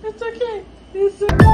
It's okay. It's okay.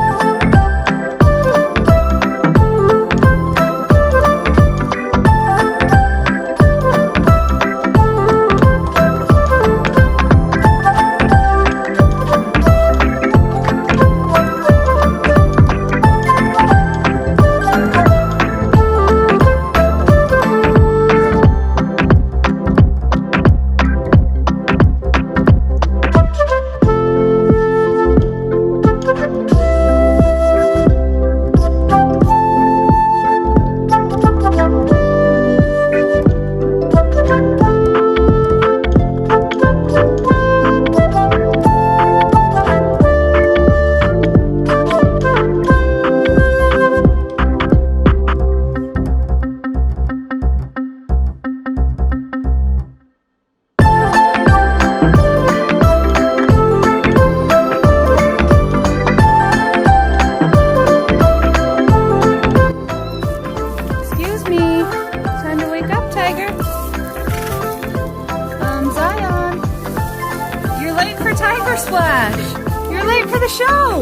Splash! You're late for the show!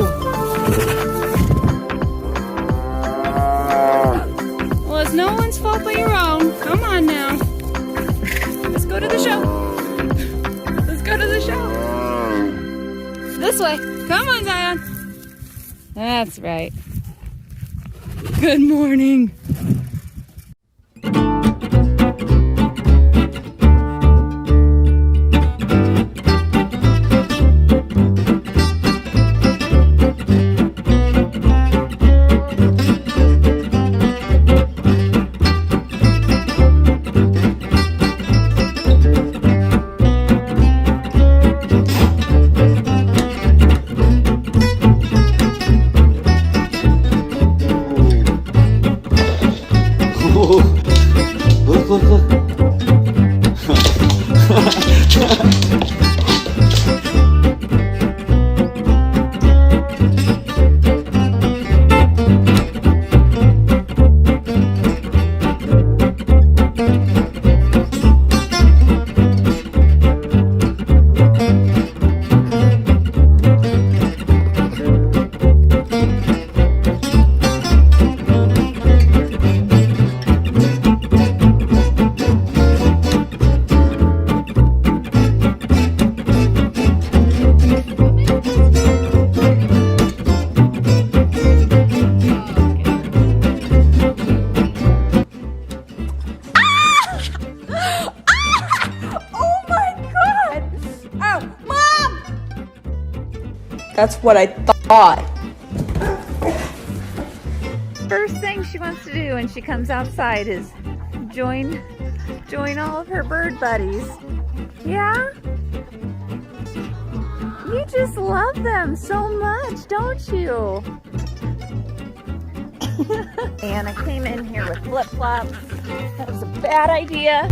Well, it's no one's fault but your own. Come on now. Let's go to the show. Let's go to the show. This way. Come on, Zion. That's right. Good morning. Look. That's what I thought. First thing she wants to do when she comes outside is join all of her bird buddies. Yeah? You just love them so much, don't you? Anna came in here with flip-flops. That was a bad idea.